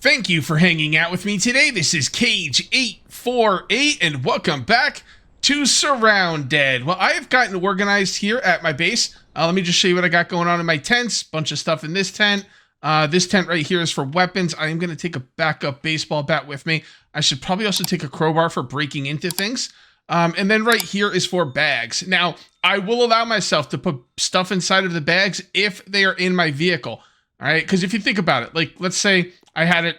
Thank you for hanging out with me today. This is Cage848, and welcome back to SurrounDead. Well, I have gotten organized here at my base. Let me just show you what I got going on in my tents. Bunch of stuff in this tent. This tent right here is for weapons. I am going to take a backup baseball bat with me. I should probably also take a crowbar for breaking into things. And then right here is for bags. Now, I will allow myself to put stuff inside of the bags if they are in my vehicle. All right, because if you think about it, like, let's say I had it,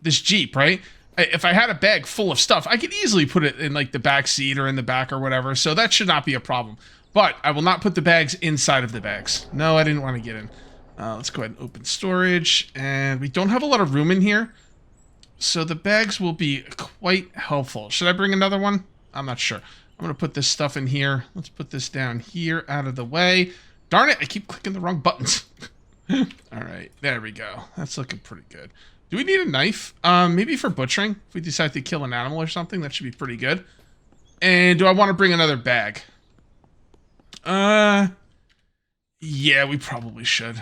this Jeep, right? If I had a bag full of stuff, I could easily put it in, like, the back seat or in the back or whatever, so that should not be a problem. But I will not put the bags inside of the bags. No, I didn't want to get in. Let's go ahead and open storage, and we don't have a lot of room in here, so the bags will be quite helpful. Should I bring another one? I'm not sure. I'm going to put this stuff in here. Let's put this down here out of the way. Darn it, I keep clicking the wrong buttons. All right, there we go. That's looking pretty good. Do we need a knife? Maybe for butchering. If we decide to kill an animal or something, that should be pretty good. And do I want to bring another bag? Yeah, we probably should.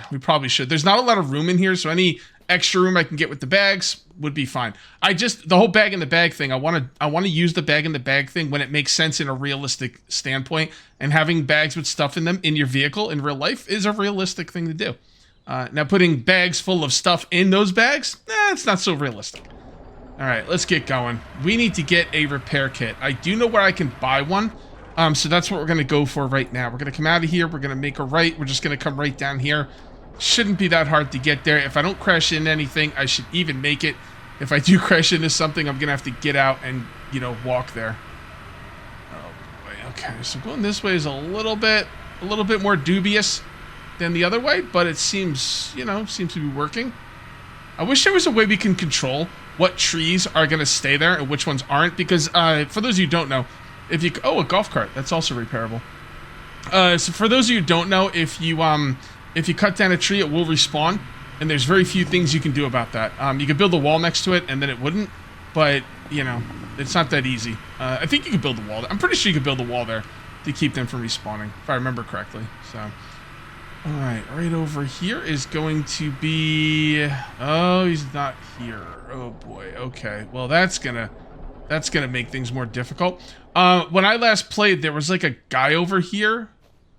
There's not a lot of room in here, so any extra room I can get with the bags would be fine. The whole bag in the bag thing, I want to use the bag in the bag thing when it makes sense in a realistic standpoint, and having bags with stuff in them in your vehicle in real life is a realistic thing to do. Now putting bags full of stuff in those bags, it's not so realistic. All right, let's get going. We need to get a repair kit. I do know where I can buy one, so that's what we're gonna go for right now. We're gonna come out of here, we're gonna make a right, we're just gonna come right down here. Shouldn't be that hard to get there. If I don't crash into anything, I should even make it. If I do crash into something, I'm gonna have to get out and, walk there. Oh boy, okay, so going this way is a little bit more dubious than the other way, but it seems to be working. I wish there was a way we can control what trees are going to stay there and which ones aren't, because for those of you who don't know, a golf cart, that's also repairable. So for those of you who don't know, if you cut down a tree, it will respawn, and there's very few things you can do about that. You could build a wall next to it, and then it wouldn't, but it's not that easy. I think you could build a wall. I'm pretty sure you could build a wall there to keep them from respawning, if I remember correctly. So. Alright, right over here is going to be... Oh, he's not here. Oh boy, okay. Well, that's gonna make things more difficult. When I last played, there was like a guy over here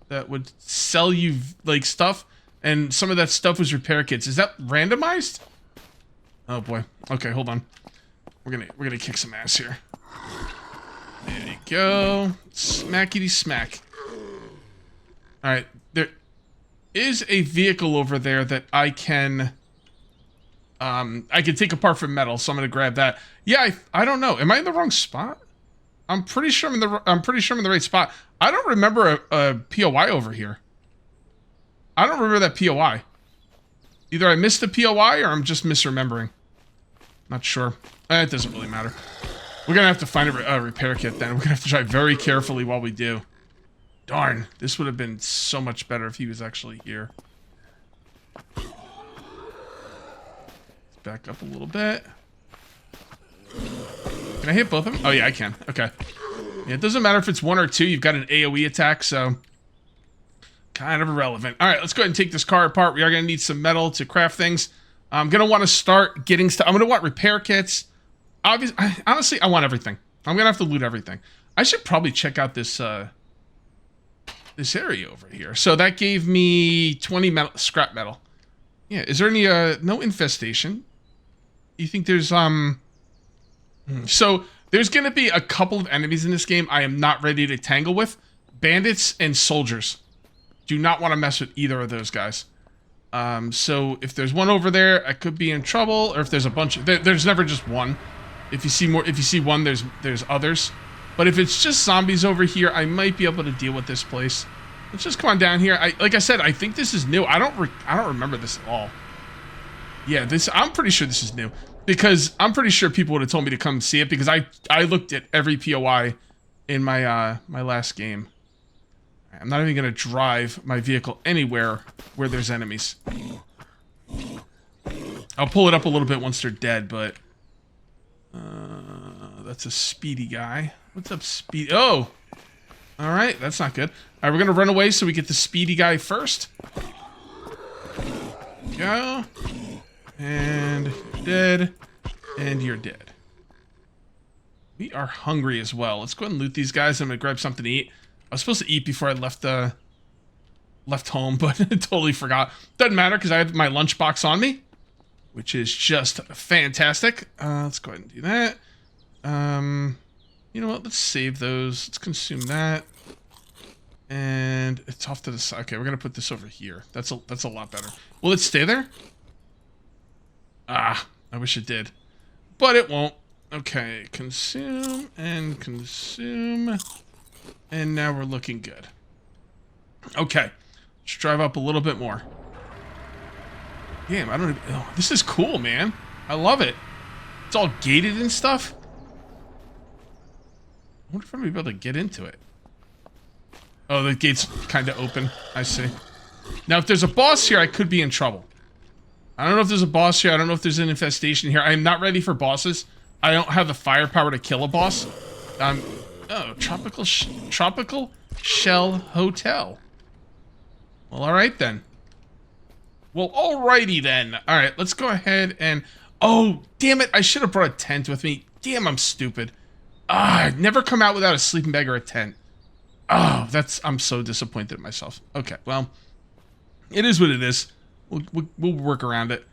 that would sell you like stuff, and some of that stuff was repair kits. Is that randomized? Oh boy. Okay, hold on. We're gonna kick some ass here. There you go. Smackety smack. Alright, there is a vehicle over there that I can take apart for metal, so I'm gonna grab that. Yeah, I don't know. Am I in the wrong spot? I'm pretty sure I'm in the right spot. I don't remember a POI over here. I don't remember that POI. Either I missed the POI or I'm just misremembering. Not sure. It doesn't really matter. We're gonna have to find a repair kit then. We're gonna have to drive very carefully while we do. Darn, this would have been so much better if he was actually here. Let's back up a little bit. Can I hit both of them? Oh yeah, I can. Okay. Yeah, it doesn't matter if it's one or two. You've got an AoE attack, so kind of irrelevant. All right, let's go ahead and take this car apart. We are going to need some metal to craft things. I'm going to want to start getting stuff. I'm going to want repair kits. Honestly, I want everything. I'm going to have to loot everything. I should probably check out this area over here. So that gave me 20 scrap metal. Yeah, is there any no infestation? You think there's so there's gonna be a couple of enemies in this game I am not ready to tangle with. Bandits and soldiers. Do not want to mess with either of those guys. So if there's one over there, I could be in trouble, or if there's a bunch of there's never just one. If you see one, there's others. But if it's just zombies over here, I might be able to deal with this place. Let's just come on down here. Like I said, I think this is new. I don't remember this at all. Yeah, I'm pretty sure this is new, because I'm pretty sure people would have told me to come see it, because I looked at every POI in my my last game. I'm not even gonna drive my vehicle anywhere where there's enemies. I'll pull it up a little bit once they're dead, but that's a speedy guy. What's up, Speedy? Oh! Alright, that's not good. Alright, we're gonna run away so we get the speedy guy first. Go. And you're dead. And you're dead. We are hungry as well. Let's go ahead and loot these guys. I'm gonna grab something to eat. I was supposed to eat before I left home, but I totally forgot. Doesn't matter because I have my lunchbox on me, which is just fantastic. Let's go ahead and do that. You know what? Let's save those. Let's consume that. And it's off to the side. Okay, we're gonna put this over here. That's a lot better. Will it stay there? Ah, I wish it did, but it won't. Okay, consume and consume, and now we're looking good. Okay, let's drive up a little bit more. Damn, I don't even, oh, this is cool, man. I love it. It's all gated and stuff. I wonder if I'm gonna be able to get into it. Oh, the gate's kind of open. I see. Now, if there's a boss here, I could be in trouble. I don't know if there's a boss here. I don't know if there's an infestation here. I'm not ready for bosses. I don't have the firepower to kill a boss. Oh, tropical shell hotel. Well, all right then. Well, alrighty then. All right, let's go ahead and... Oh, damn it. I should have brought a tent with me. Damn, I'm stupid. Ah, I've never come out without a sleeping bag or a tent. Oh, I'm so disappointed in myself. Okay, well, it is what it is. We'll work around it.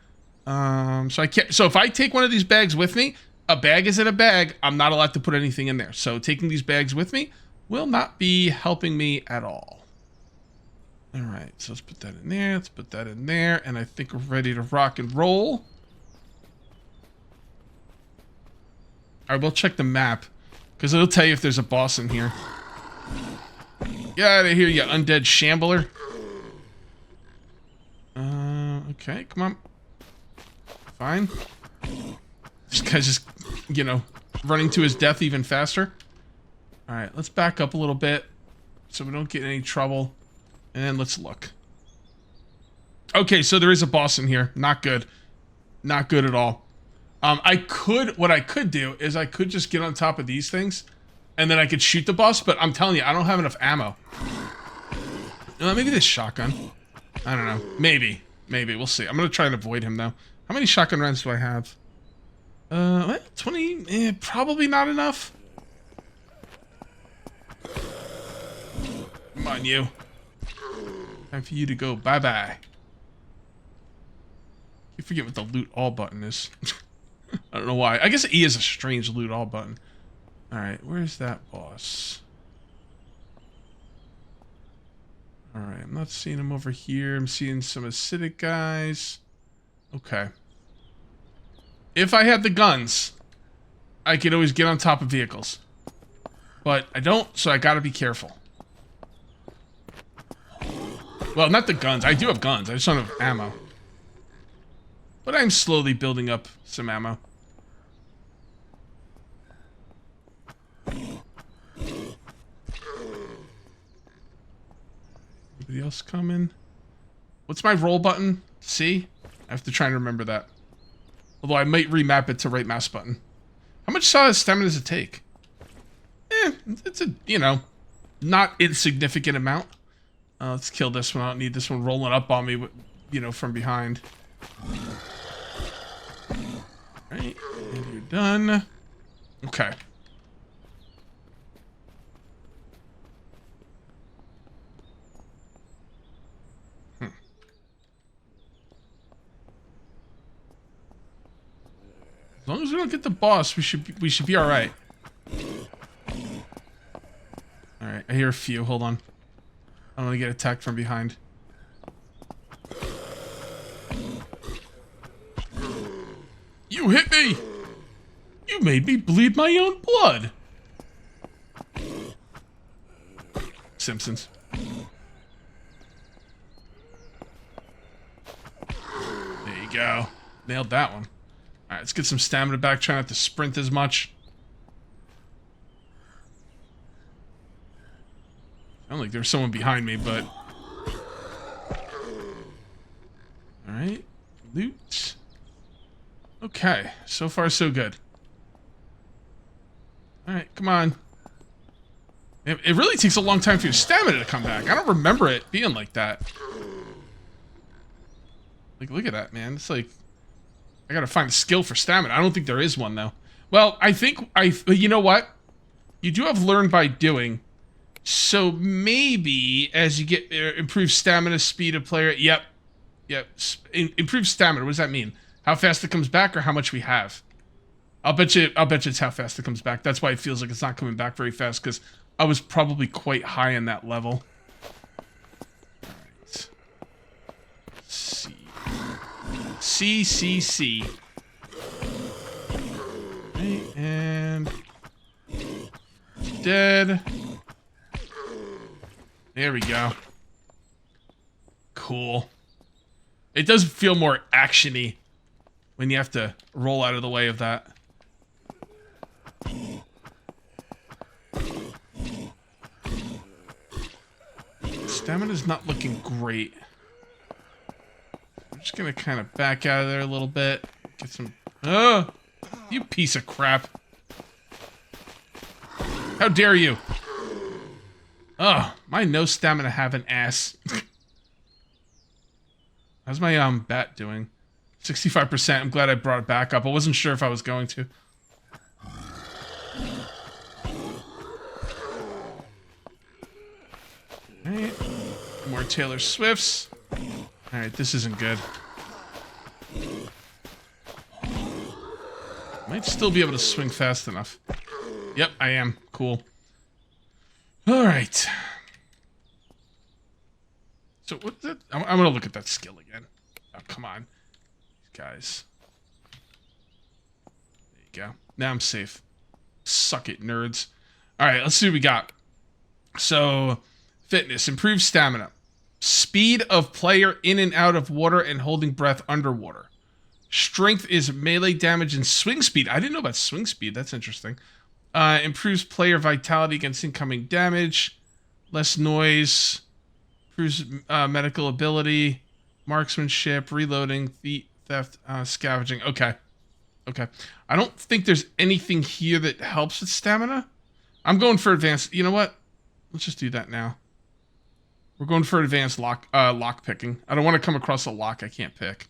So if I take one of these bags with me, a bag is in a bag. I'm not allowed to put anything in there. So taking these bags with me will not be helping me at all. All right, so let's put that in there. Let's put that in there. And I think we're ready to rock and roll. All right, we'll check the map because it'll tell you if there's a boss in here. Get out of here, you undead shambler. Okay, come on. Fine. This guy's just, you know, running to his death even faster. All right, let's back up a little bit so we don't get in any trouble. And let's look. Okay, so there is a boss in here. Not good. Not good at all. What I could do is I could just get on top of these things and then I could shoot the boss, but I'm telling you, I don't have enough ammo. Maybe this shotgun. I don't know. Maybe. We'll see. I'm going to try and avoid him, though. How many shotgun rounds do I have? 20? Probably not enough. Come on, you. Time for you to go bye-bye. You forget what the loot all button is. I don't know why. I guess E is a strange loot all button. Alright, where's that boss? Alright, I'm not seeing him over here. I'm seeing some acidic guys. Okay. If I had the guns, I could always get on top of vehicles. But I don't, so I gotta be careful. Well, not the guns. I do have guns. I just don't have ammo. But I'm slowly building up some ammo. Anybody else coming? What's my roll button? C? I have to try and remember that. Although I might remap it to right mouse button. How much stamina does it take? It's a, you know, not insignificant amount. Let's kill this one. I don't need this one rolling up on me, you know, from behind. Alright, and you're done. Okay. As long as we don't get the boss, we should be all right. All right, I hear a few. Hold on. I don't want to get attacked from behind. You hit me! You made me bleed my own blood! Simpsons. There you go. Nailed that one. Alright, let's get some stamina back. Try not to sprint as much. I don't think there's someone behind me, but... Alright. Loot. Okay. So far, so good. Alright, come on. It really takes a long time for your stamina to come back. I don't remember it being like that. Like, look at that, man. It's like... I gotta find a skill for stamina. I don't think there is one, though. Well, I think you know what? You do have learn by doing. So maybe as you get improved stamina, speed of player. Yep. Improved stamina. What does that mean? How fast it comes back or how much we have? I'll bet you it's how fast it comes back. That's why it feels like it's not coming back very fast, because I was probably quite high in that level. Alright. C. Okay, and dead. There we go. Cool. It does feel more action-y when you have to roll out of the way of that. Stamina's not looking great. I'm just gonna kind of back out of there a little bit. Get some... Oh! You piece of crap. How dare you? Oh, my no stamina have an ass. How's my bat doing? 65%. I'm glad I brought it back up. I wasn't sure if I was going to. Alright. More Taylor Swifts. Alright, this isn't good. Might still be able to swing fast enough. Yep, I am. Cool. Alright. So, what's that? I'm gonna look at that skill again. Oh, come on. Guys. There you go. Now I'm safe. Suck it, nerds. Alright, let's see what we got. So, fitness. Improved stamina. Speed of player in and out of water and holding breath underwater. Strength is melee damage and swing speed. I didn't know about swing speed. That's interesting. Improves player vitality against incoming damage. Less noise. Improves medical ability. Marksmanship. Reloading. Theft. Scavenging. Okay. Okay. I don't think there's anything here that helps with stamina. I'm going for advanced. You know what? Let's just do that now. We're going for advanced lock picking. I don't want to come across a lock I can't pick.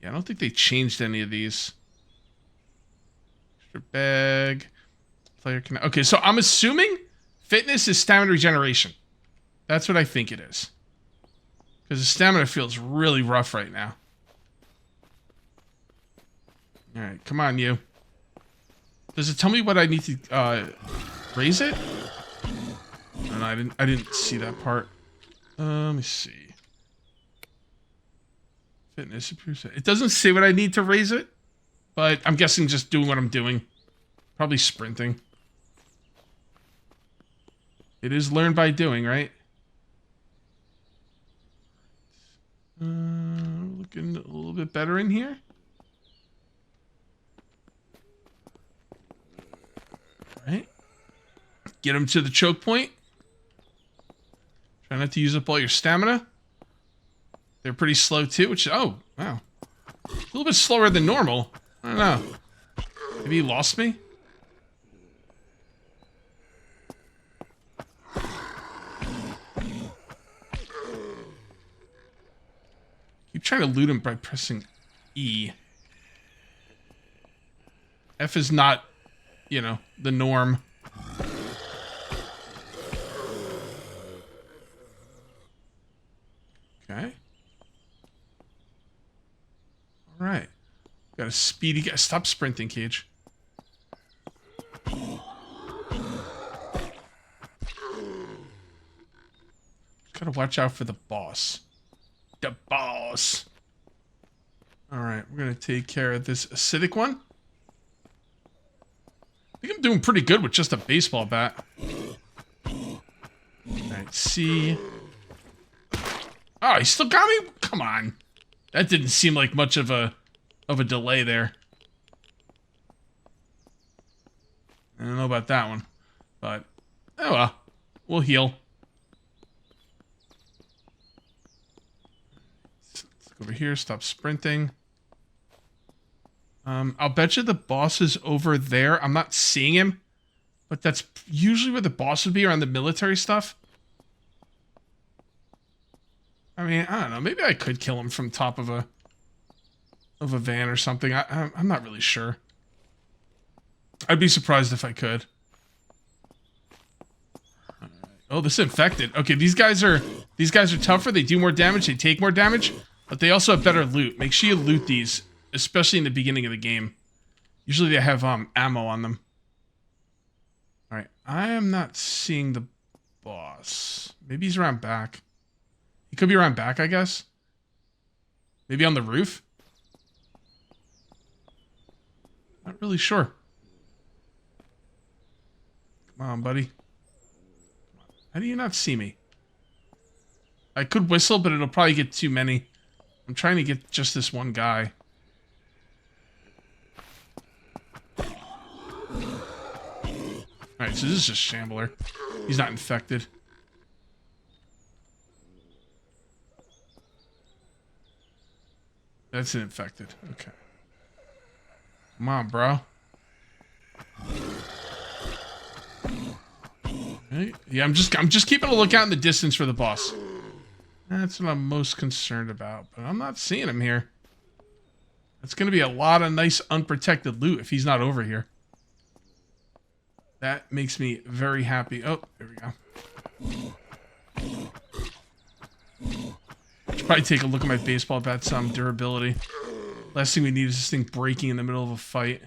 Yeah, I don't think they changed any of these. Extra bag. Player can... Okay, so I'm assuming fitness is stamina regeneration. That's what I think it is. Because the stamina feels really rough right now. Alright, come on, you. Does it tell me what I need to raise it? No, I didn't see that part. Let me see. Fitness improves it. It doesn't say what I need to raise it, but I'm guessing just doing what I'm doing. Probably sprinting. It is learned by doing, right? Looking a little bit better in here. All right. Get him to the choke point. Try not to use up all your stamina. They're pretty slow too, which... Oh, wow. A little bit slower than normal. I don't know. Maybe he lost me? Keep trying to loot him by pressing E. F is not, you know, the norm. Okay. All right. Got a speedy guy. Stop sprinting, Cage. Gotta watch out for the boss. The boss. All right, we're gonna take care of this acidic one. I think I'm doing pretty good with just a baseball bat. All right, C. Oh, he still got me? Come on. That didn't seem like much of a delay there. I don't know about that one. But, oh well. We'll heal. Let's go over here. Stop sprinting. I'll bet you the boss is over there. I'm not seeing him. But that's usually where the boss would be, around the military stuff. I mean, I don't know. Maybe I could kill him from top of a of a van or something. I'm not really sure. I'd be surprised if I could. Right. Oh, this is infected. Okay, these guys are tougher. They do more damage. They take more damage, but they also have better loot. Make sure you loot these, especially in the beginning of the game. Usually they have ammo on them. All right, I am not seeing the boss. Maybe he's around back. He could be around back, I guess. Maybe on the roof. Not really sure. Come on, buddy. How do you not see me? I could whistle, but it'll probably get too many. I'm trying to get just this one guy. Alright, so this is just Shambler. He's not infected. That's an infected. Okay. Come on, bro. Right. Yeah, I'm just keeping a lookout in the distance for the boss. That's what I'm most concerned about, but I'm not seeing him here. That's going to be a lot of nice unprotected loot if he's not over here. That makes me very happy. Oh, there we go. Should probably take a look at my baseball bat, some durability. Last thing we need is this thing breaking in the middle of a fight.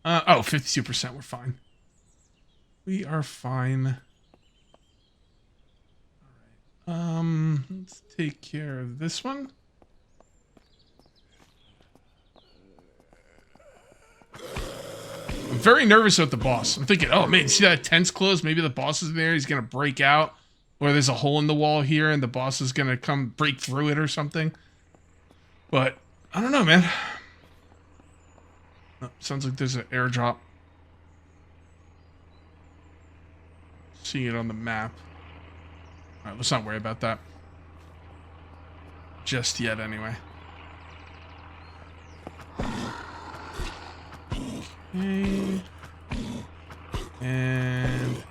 Oh, 52%, we're fine. We are fine. Alright, let's take care of this one. I'm very nervous about the boss. I'm thinking, oh man, see that tent's closed? Maybe the boss is there, he's gonna break out. Or there's a hole in the wall here and the boss is gonna come break through it or something. But, I don't know, man. Oh, sounds like there's an airdrop. Seeing it on the map. Alright, let's not worry about that. Just yet, anyway. Okay. And...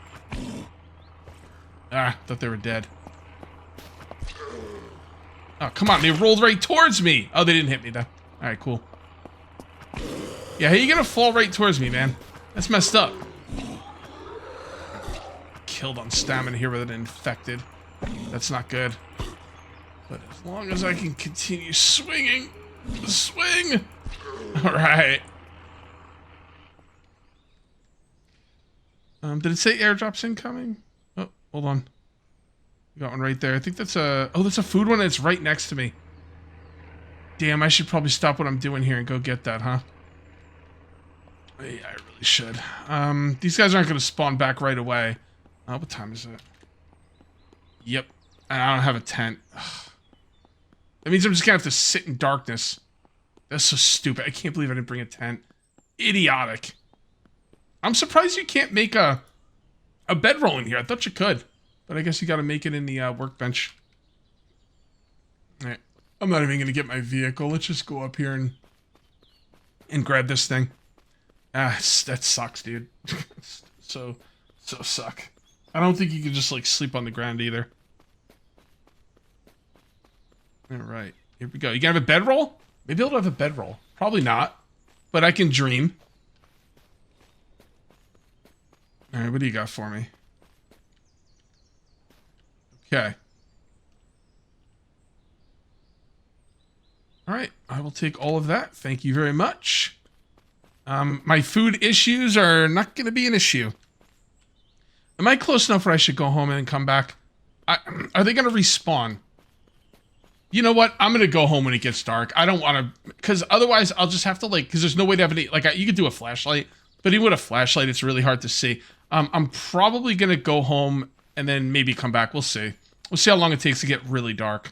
ah, thought they were dead. Oh, come on, they rolled right towards me! Oh, they didn't hit me, though. Alright, cool. Yeah, how you gonna fall right towards me, man? That's messed up. Killed on stamina here with an infected. That's not good. But as long as I can continue swinging, swing. All right. Did it say airdrops incoming? Oh, hold on. We got one right there. I think that's a. Oh, that's a food one. It's right next to me. Damn, I should probably stop what I'm doing here and go get that, huh? Yeah, I really should. These guys aren't going to spawn back right away. What time is it? Yep. And I don't have a tent. Ugh. That means I'm just going to have to sit in darkness. That's so stupid. I can't believe I didn't bring a tent. Idiotic. I'm surprised you can't make a bedroll in here. I thought you could. But I guess you got to make it in the workbench. Alright. I'm not even going to get my vehicle. Let's just go up here and grab this thing. Ah, that sucks, dude. so suck. I don't think you can just, like, sleep on the ground either. Alright, here we go. You gonna have a bedroll? Maybe I'll have a bedroll. Probably not. But I can dream. Alright, what do you got for me? Okay. Alright, I will take all of that. Thank you very much. My food issues are not gonna be an issue. Am I close enough where I should go home and come back? Are they going to respawn? You know what? I'm going to go home when it gets dark. I don't want to... because otherwise, I'll just have to, like... because there's no way to have any... like, you could do a flashlight. But even with a flashlight, it's really hard to see. I'm probably going to go home and then maybe come back. We'll see. We'll see how long it takes to get really dark.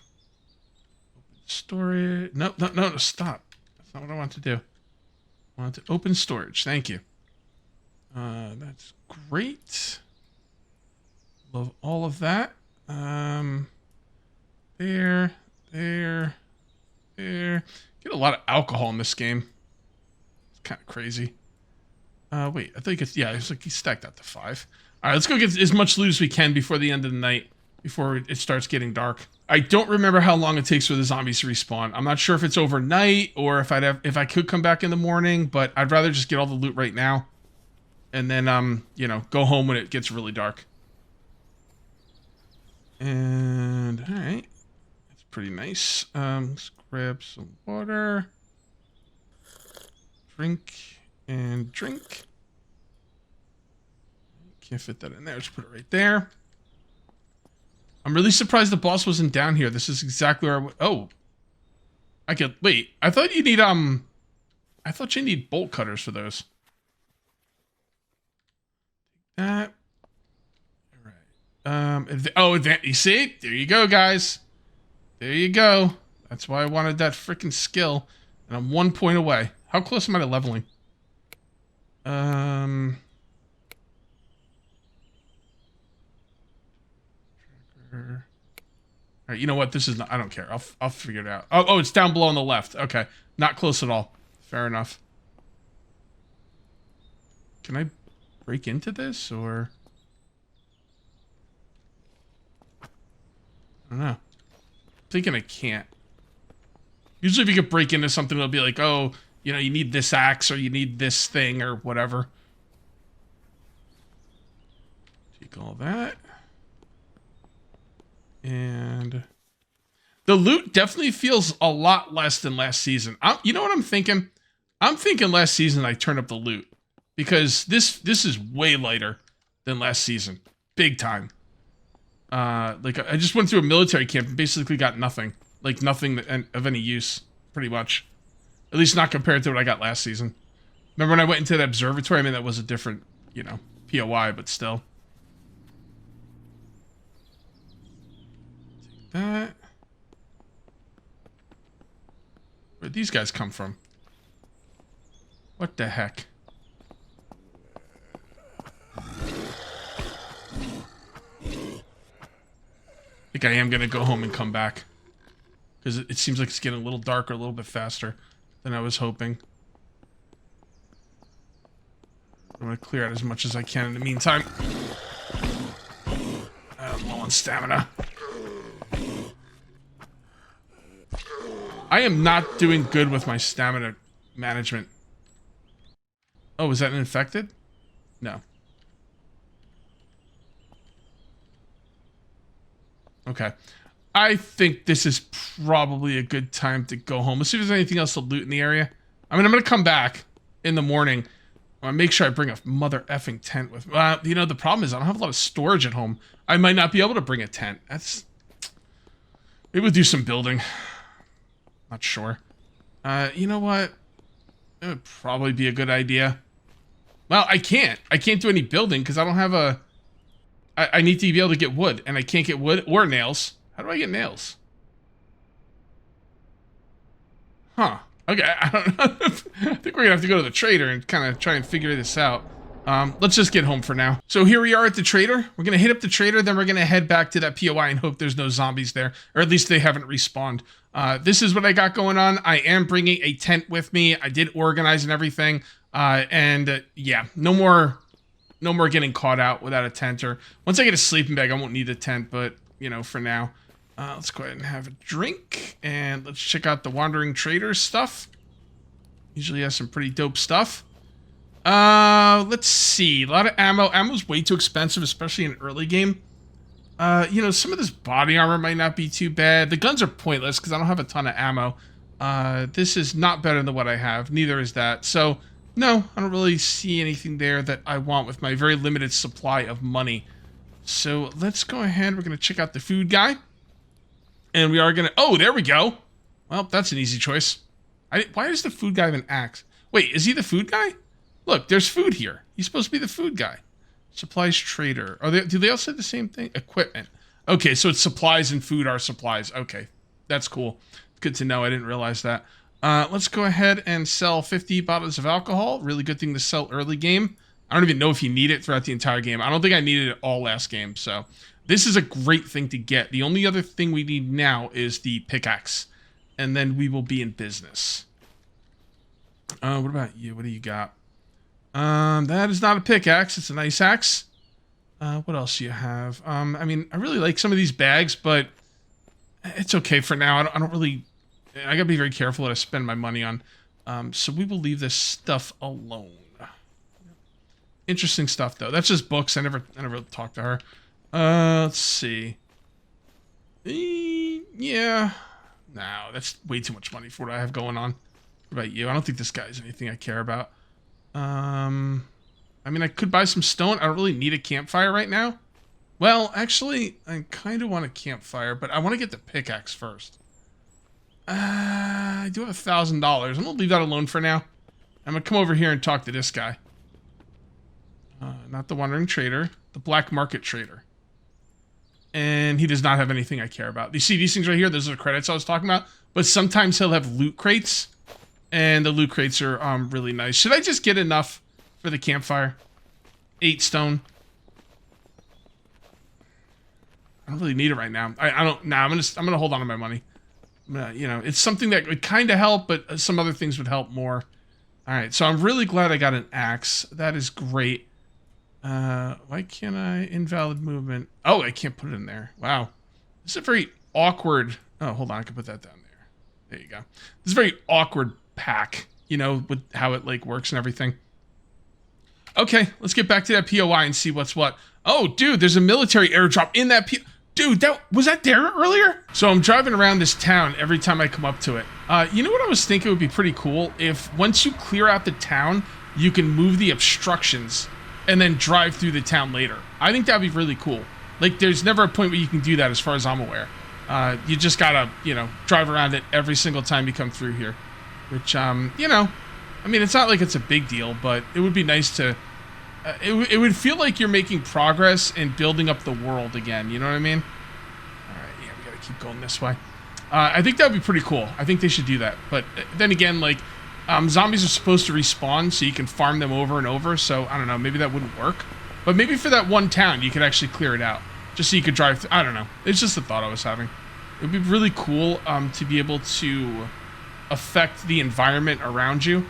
Storage... No, stop. That's not what I want to do. I want to open storage. Thank you. That's great. Love all of that. There. Get a lot of alcohol in this game. It's kind of crazy. Wait, I think it's, yeah, it's like he stacked that to 5. All right, let's go get as much loot as we can before the end of the night, before it starts getting dark. I don't remember how long it takes for the zombies to respawn. I'm not sure if it's overnight or if if I could come back in the morning, but I'd rather just get all the loot right now. And then, you know, go home when it gets really dark. And, alright. That's pretty nice. Let's grab some water. Drink and drink. Can't fit that in there. Just put it right there. I'm really surprised the boss wasn't down here. This is exactly where oh. I could wait. I thought you need I thought you need bolt cutters for those. That. All right. Oh, you see? There you go, guys. There you go. That's why I wanted that freaking skill. And I'm 1 point away. How close am I to leveling? All right, you know what? This is not. I don't care. I'll figure it out. Oh, it's down below on the left. Okay, not close at all. Fair enough. Can I break into this or? I don't know. I'm thinking I can't. Usually, if you could break into something, it'll be like, oh, you know, you need this axe or you need this thing or whatever. Take all that. And the loot definitely feels a lot less than last season. You know what I'm thinking? I'm thinking last season I turned up the loot because this is way lighter than last season, big time. Like I just went through a military camp and basically got nothing, like nothing of any use, pretty much. At least not compared to what I got last season. Remember when I went into the observatory? I mean, that was a different, you know, POI, but still. That. Where'd these guys come from? What the heck? I think I am gonna go home and come back. Because it seems like it's getting a little darker, a little bit faster than I was hoping. I'm gonna clear out as much as I can in the meantime. I'm low on stamina. I am not doing good with my stamina management. Oh, is that an infected? No. Okay. I think this is probably a good time to go home. Let's see if there's anything else to loot in the area. I mean, I'm going to come back in the morning. I want to make sure I bring a mother effing tent with me. You know, the problem is I don't have a lot of storage at home. I might not be able to bring a tent. That's... Maybe we'll do some building. Not sure. You know what? It would probably be a good idea. Well, I can't. I can't do any building because I don't have a... I need to be able to get wood, and I can't get wood or nails. How do I get nails? Huh. Okay, I don't know. I think we're gonna have to go to the trader and kind of try and figure this out. Let's just get home for now. So here we are at the trader. We're gonna hit up the trader, then we're gonna head back to that POI and hope there's no zombies there, or at least they haven't respawned. This is what I got going on. I am bringing a tent with me. I did organize and everything. Yeah, no more getting caught out without a tent. Or once I get a sleeping bag, I won't need a tent. But you know, for now, let's go ahead and have a drink and let's check out the Wandering Trader stuff. Usually has some pretty dope stuff. Let's see. A lot of ammo. Ammo's way too expensive, especially in early game. You know, some of this body armor might not be too bad. The guns are pointless because I don't have a ton of ammo. This is not better than what I have. Neither is that. So, no, I don't really see anything there that I want with my very limited supply of money. So, let's go ahead. We're going to check out the food guy. And we are going to... Oh, there we go. Well, that's an easy choice. Why does the food guy have an axe? Wait, is he the food guy? Look, there's food here. He's supposed to be the food guy. Supplies trader. Do they all say the same thing? Equipment. Okay, so it's supplies and food are supplies. Okay, that's cool. Good to know. I didn't realize that. Let's go ahead and sell 50 bottles of alcohol. Really good thing to sell early game. I don't even know if you need it throughout the entire game. I don't think I needed it all last game. So this is a great thing to get. The only other thing we need now is the pickaxe. And then we will be in business. What about you? What do you got? That is not a pickaxe. It's a nice axe. What else do you have? I mean, I really like some of these bags, but It's okay for now. I don't really... I gotta be very careful what I spend my money on. So we will leave this stuff alone. Interesting stuff, though. That's just books. I never talked to her. Let's see. Yeah. No, that's way too much money for what I have going on. What about you? I don't think this guy's anything I care about. I mean, I could buy some stone. I don't really need a campfire right now. Well, actually, I kind of want a campfire, but I want to get the pickaxe first. I do have $1,000. I'm going to leave that alone for now. I'm going to come over here and talk to this guy. Not the wandering trader, the black market trader. And he does not have anything I care about. You see these things right here? Those are the credits I was talking about. But sometimes he'll have loot crates. And the loot crates are really nice. Should I just get enough for the campfire? 8 stone. I don't really need it right now. I don't. Nah, I'm gonna hold on to my money. You know, it's something that would kind of help, but some other things would help more. All right, so I'm really glad I got an axe. That is great. Why can't I invalid movement? Oh, I can't put it in there. Wow, this is a very awkward. Oh, hold on, I can put that down there. There you go. This is a very awkward pack. You know, with how it like works and everything. Okay, let's get back to that POI and see what's what. Oh, dude, there's a military airdrop in that Dude, was that there earlier? So I'm driving around this town every time I come up to it. You know what I was thinking would be pretty cool? If once you clear out the town, you can move the obstructions and then drive through the town later. I think that'd be really cool. Like, there's never a point where you can do that as far as I'm aware. You just gotta, you know, drive around it every single time you come through here. Which, you know, I mean, it's not like it's a big deal, but it would be nice to... It would feel like you're making progress and building up the world again. You know what I mean? All right, yeah, we gotta keep going this way. I think that would be pretty cool. I think they should do that. But then again, like, zombies are supposed to respawn, so you can farm them over and over. So, I don't know, maybe that wouldn't work. But maybe for that one town, you could actually clear it out. Just so you could drive through. I don't know. It's just a thought I was having. It would be really cool to be able to affect the environment around you.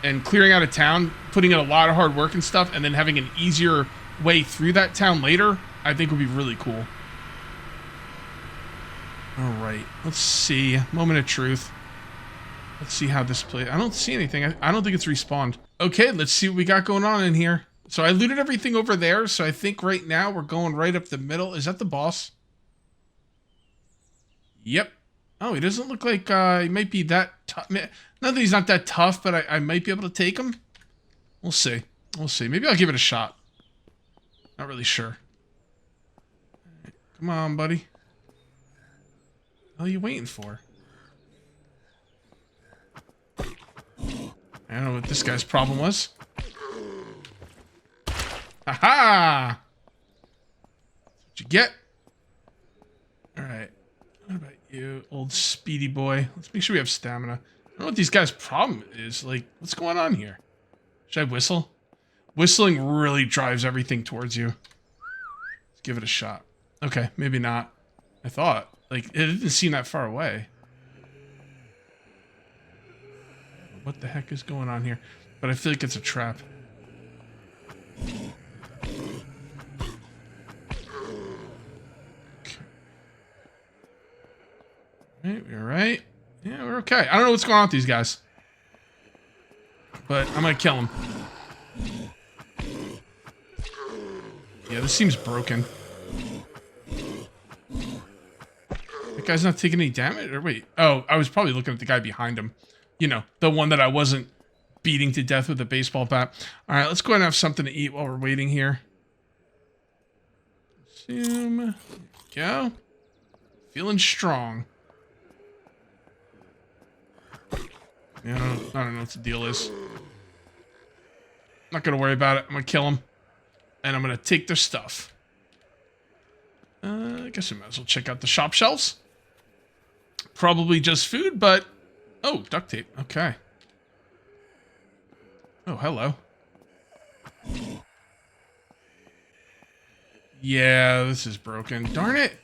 And clearing out a town, putting in a lot of hard work and stuff, and then having an easier way through that town later, I think would be really cool. All right, let's see. Moment of truth. Let's see how this plays. I don't see anything. I don't think it's respawned. Okay, let's see what we got going on in here. So I looted everything over there, so I think right now we're going right up the middle. Is that the boss? Yep. Oh, he doesn't look like he might be that tough. Not that he's not that tough, but I might be able to take him. We'll see. We'll see. Maybe I'll give it a shot. Not really sure. Come on, buddy. What are you waiting for? I don't know what this guy's problem was. Aha! That's what you get. Alright. What about you, old speedy boy? Let's make sure we have stamina. I don't know what these guys' problem is. Like, what's going on here? Should I whistle? Whistling really drives everything towards you. Let's give it a shot. Okay, maybe not. I thought. Like, it didn't seem that far away. What the heck is going on here? But I feel like it's a trap. Alright, we're right. Yeah, we're okay. I don't know what's going on with these guys. But I'm gonna kill them. Yeah, this seems broken. That guy's not taking any damage? Or wait. Oh, I was probably looking at the guy behind him. You know, the one that I wasn't beating to death with a baseball bat. Alright, let's go ahead and have something to eat while we're waiting here. Assume. There we go. Feeling strong. Yeah, I don't know what the deal is. Not gonna worry about it. I'm gonna kill him. And I'm gonna take their stuff. I guess we might as well check out the shop shelves. Probably just food, but... Oh, duct tape. Okay. Oh, hello. Yeah, this is broken. Darn it!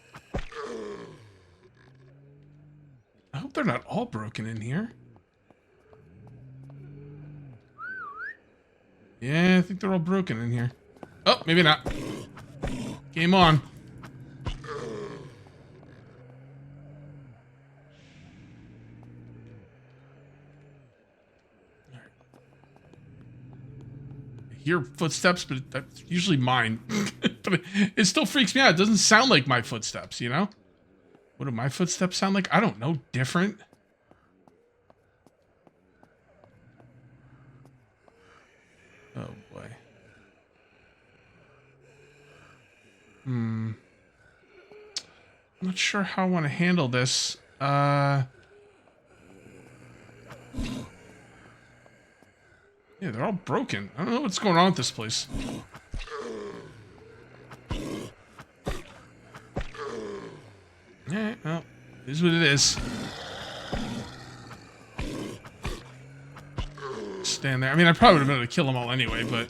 I hope they're not all broken in here. Yeah, I think they're all broken in here. Oh, maybe not. Game on. hear footsteps, but that's usually mine. But it still freaks me out. It doesn't sound like my footsteps, you know? What do my footsteps sound like? I don't know. Different. Oh, boy. I'm not sure how I want to handle this. Yeah, they're all broken. I don't know what's going on with this place. Yeah, well, it is what it is. Stand there. I mean, I probably would have been able to kill them all anyway, but...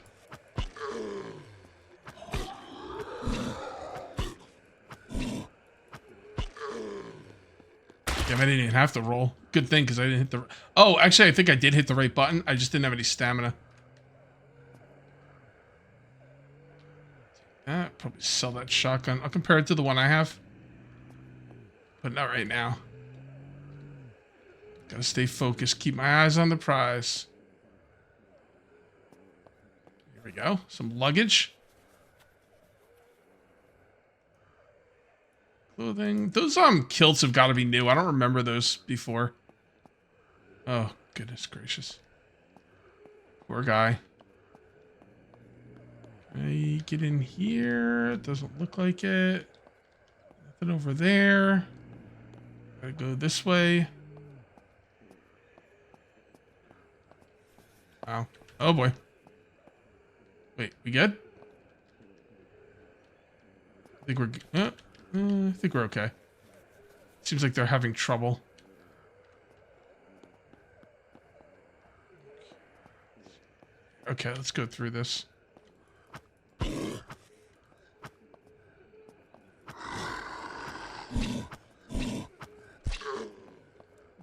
Damn, I didn't even have to roll. Good thing, because I didn't hit the... Oh, actually, I think I did hit the right button. I just didn't have any stamina. Probably sell that shotgun. I'll compare it to the one I have. But not right now. Gotta stay focused. Keep my eyes on the prize. Here we go. Some luggage. Clothing. Those kilts have got to be new. I don't remember those before. Oh, goodness gracious. Poor guy. Can I get in here? It doesn't look like it. Nothing over there. Gotta go this way. Wow. Oh boy. Wait, we good? I think we're okay. Seems like they're having trouble. Okay, let's go through this.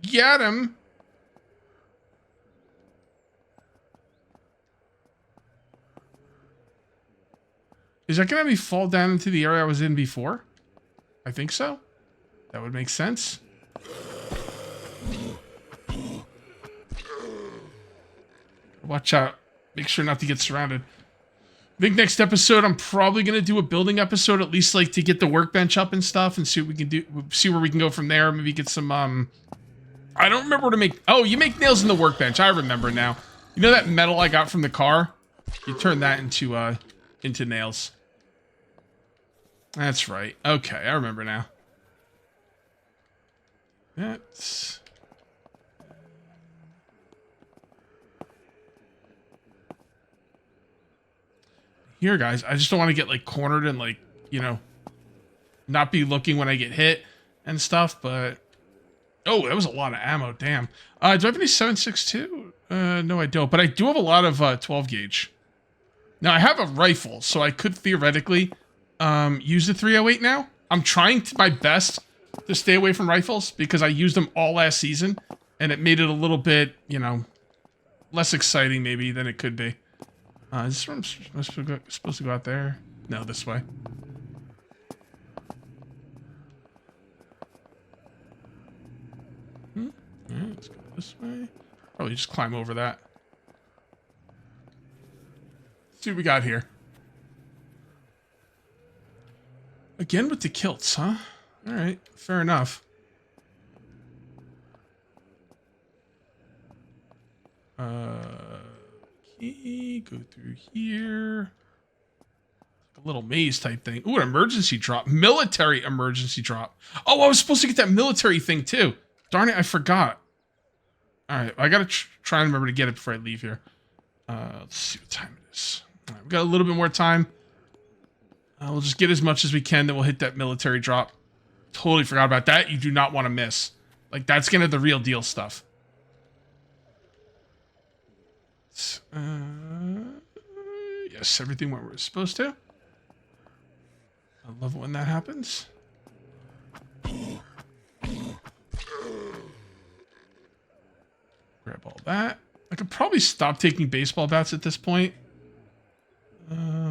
Get him! Is that gonna have me fall down into the area I was in before? I think so. That would make sense. Watch out. Make sure not to get surrounded. I think next episode I'm probably gonna do a building episode, at least like to get the workbench up and stuff, and see what we can do. See where we can go from there. Maybe get some. I don't remember what to make. Oh, you make nails in the workbench. I remember now. You know that metal I got from the car? You turn that into nails. That's right. Okay, I remember now. That's... Here, guys. I just don't want to get, like, cornered and, like, you know, not be looking when I get hit and stuff, but... Oh, that was a lot of ammo. Damn. Do I have any 7.62? No, I don't. But I do have a lot of 12 gauge. Now, I have a rifle, so I could theoretically use the 308 now. I'm trying my best to stay away from rifles because I used them all last season, and it made it a little bit, you know, less exciting maybe than it could be. Is this where I'm supposed to go out there? No, this way. Alright, let's go this way. Probably just climb over that. See what we got here. Again with the kilts, huh? Alright, fair enough. Okay, go through here. Like a little maze type thing. Ooh, an emergency drop. Military emergency drop. Oh, I was supposed to get that military thing too. Darn it, I forgot. Alright, I gotta try and remember to get it before I leave here. Let's see what time it is. All right, we've got a little bit more time. We'll just get as much as we can, then we'll hit that military drop. Totally forgot about that. You do not want to miss. Like, that's gonna the real deal stuff. Yes, everything went where it's supposed to. I love it when that happens. Grab all that. I could probably stop taking baseball bats at this point.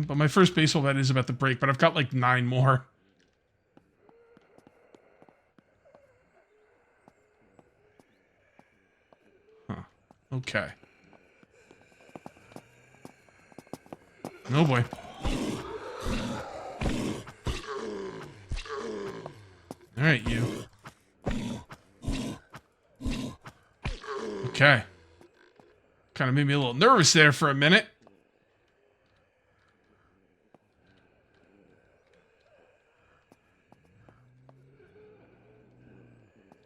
But my first baseball bat is about to break, but I've got like 9 more. Huh. Okay. Oh boy. All right, you. Okay. Kind of made me a little nervous there for a minute.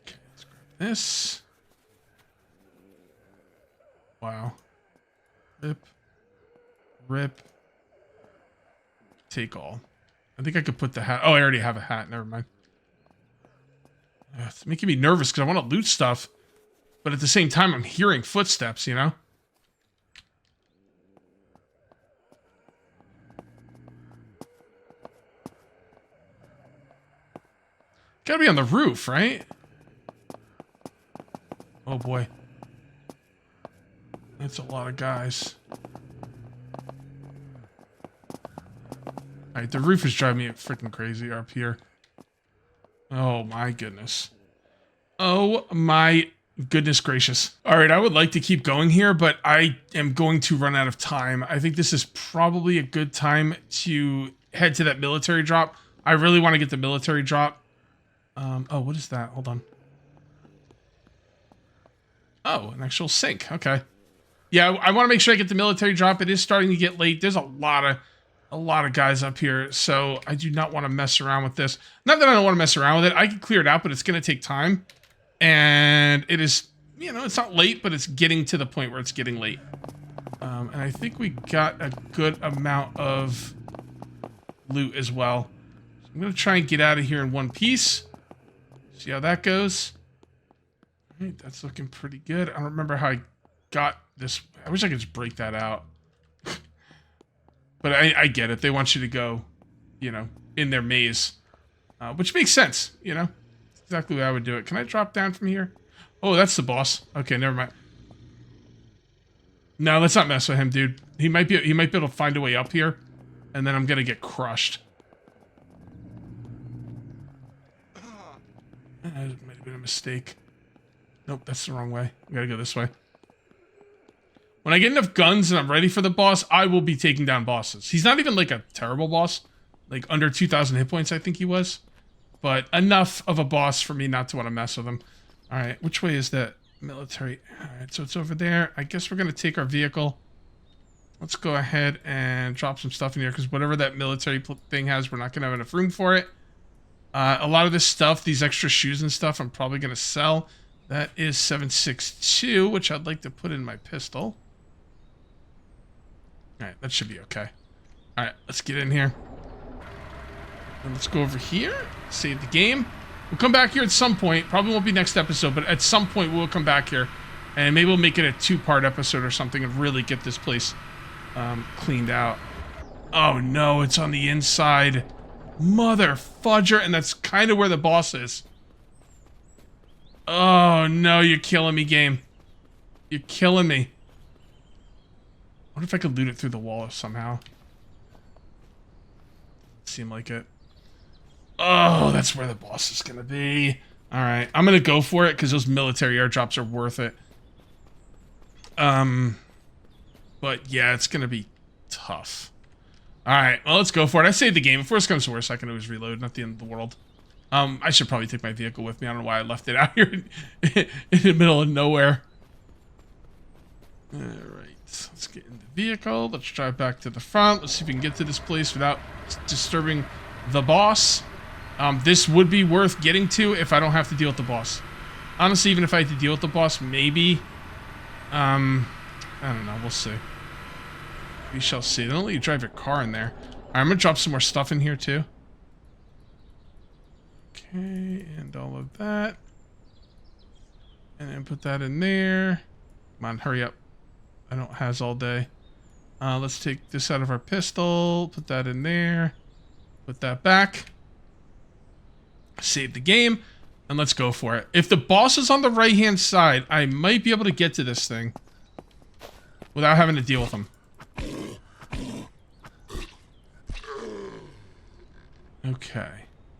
Okay, let's grab this. Wow. Rip. Rip. Take all. I think I could put the hat. Oh, I already have a hat. Never mind. It's making me nervous because I want to loot stuff. But at the same time, I'm hearing footsteps, you know? Gotta be on the roof, right? Oh boy. That's a lot of guys. Alright, the roof is driving me freaking crazy up here. Oh my goodness. Oh my goodness gracious. Alright, I would like to keep going here, but I am going to run out of time. I think this is probably a good time to head to that military drop. I really want to get the military drop. Oh, what is that? Hold on. Oh, an actual sink. Okay. Yeah, I want to make sure I get the military drop. It is starting to get late. There's a lot of guys up here, so I do not want to mess around with this. Not that I don't want to mess around with it. I can clear it out, but it's going to take time. And it is, you know, it's not late, but it's getting to the point where it's getting late. And I think we got a good amount of loot as well. So I'm going to try and get out of here in one piece. See how that goes. All right, that's looking pretty good. I don't remember how I got this. I wish I could just break that out. But I get it. They want you to go, you know, in their maze. Which makes sense, you know. That's exactly the way I would do it. Can I drop down from here? Oh, that's the boss. Okay, never mind. No, let's not mess with him, dude. He might be able to find a way up here, and then I'm gonna get crushed. That might have been a mistake. Nope, that's the wrong way. We gotta go this way. When I get enough guns and I'm ready for the boss, I will be taking down bosses. He's not even like a terrible boss. Like under 2,000 hit points, I think he was. But enough of a boss for me not to want to mess with him. Alright, which way is that military? Alright, so it's over there. I guess we're going to take our vehicle. Let's go ahead and drop some stuff in here, because whatever that military thing has, we're not going to have enough room for it. A lot of this stuff, these extra shoes and stuff, I'm probably going to sell. That is 7.62, which I'd like to put in my pistol. Alright, that should be okay. Alright, let's get in here. And let's go over here. Save the game. We'll come back here at some point. Probably won't be next episode, but at some point we'll come back here. And maybe we'll make it a 2-part episode or something and really get this place cleaned out. Oh no, it's on the inside. Mother fudger. And that's kind of where the boss is. Oh no, you're killing me, game. You're killing me. What if I could loot it through the wall somehow? Seem like it. Oh, that's where the boss is gonna be. Alright, I'm gonna go for it because those military airdrops are worth it. But yeah, it's gonna be tough. Alright, well, let's go for it. I saved the game. If worst comes to worst, I can always reload. Not the end of the world. I should probably take my vehicle with me. I don't know why I left it out here in the middle of nowhere. Alright, let's get in the vehicle. Let's drive back to the front. Let's see if we can get to this place without disturbing the boss. This would be worth getting to if I don't have to deal with the boss. Honestly, even if I had to deal with the boss, maybe. I don't know. We'll see. We shall see. They don't let you drive your car in there. Alright, I'm gonna drop some more stuff in here too. Okay, and all of that. And then put that in there. Come on, hurry up. I don't has all day. Let's take this out of our pistol. Put that in there. Put that back. Save the game. And let's go for it. If the boss is on the right-hand side, I might be able to get to this thing without having to deal with him. Okay.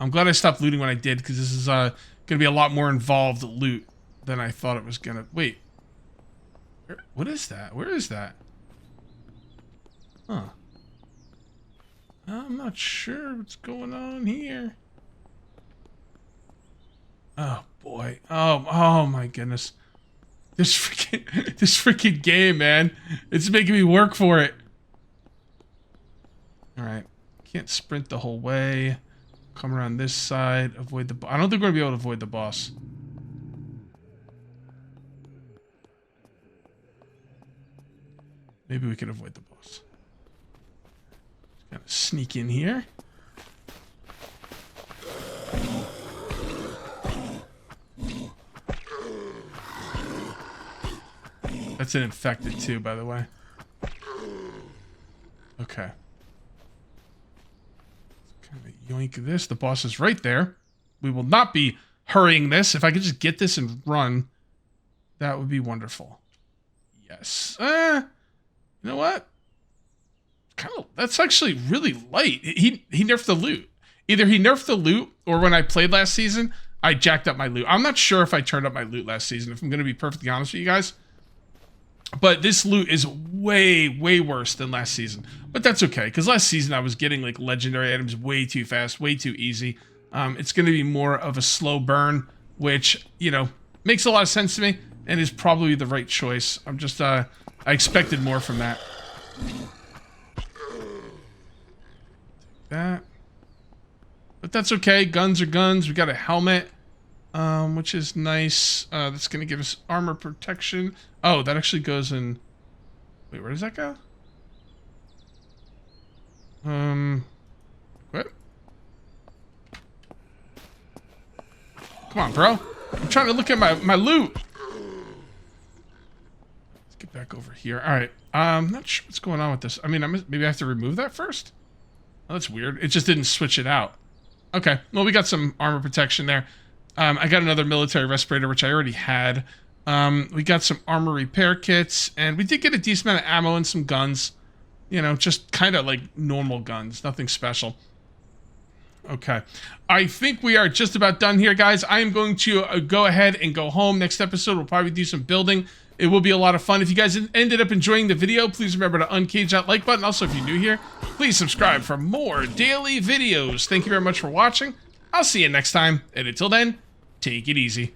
I'm glad I stopped looting when I did, because this is going to be a lot more involved loot than I thought it was going to... Wait. What is that? Where is that? Huh. I'm not sure what's going on here. Oh boy. Oh my goodness. This freaking game, man. It's making me work for it. All right. Can't sprint the whole way. Come around this side. Avoid the... I don't think we're going to be able to avoid the boss. Maybe we can avoid the boss. Gotta sneak in here. That's an infected too, by the way. Okay. Kind of yoink this. The boss is right there. We will not be hurrying this. If I could just get this and run, that would be wonderful. Yes. You know what? That's actually really light. He nerfed the loot. Either he nerfed the loot, or when I played last season, I jacked up my loot. I'm not sure if I turned up my loot last season, if I'm going to be perfectly honest with you guys. But this loot is way, way worse than last season. But that's okay, because last season I was getting like legendary items way too fast, way too easy. It's going to be more of a slow burn, which, you know, makes a lot of sense to me, and is probably the right choice. I'm just, I expected more from that. That. But that's okay. Guns are guns. We got a helmet, which is nice. That's going to give us armor protection. Oh, that actually goes in... Wait, where does that go? What? Come on, bro. I'm trying to look at my loot. Let's get back over here. All right. I'm not sure what's going on with this. I mean, maybe I have to remove that first? Oh, that's weird. It just didn't switch it out. Okay. Well, we got some armor protection there. I got another military respirator, which I already had. We got some armor repair kits, and we did get a decent amount of ammo and some guns. You know, just kind of like normal guns. Nothing special. Okay. I think we are just about done here, guys. I am going to go ahead and go home. Next episode, we'll probably do some building. It will be a lot of fun. If you guys ended up enjoying the video, please remember to uncage that like button. Also, if you're new here, please subscribe for more daily videos. Thank you very much for watching. I'll see you next time. And until then, take it easy.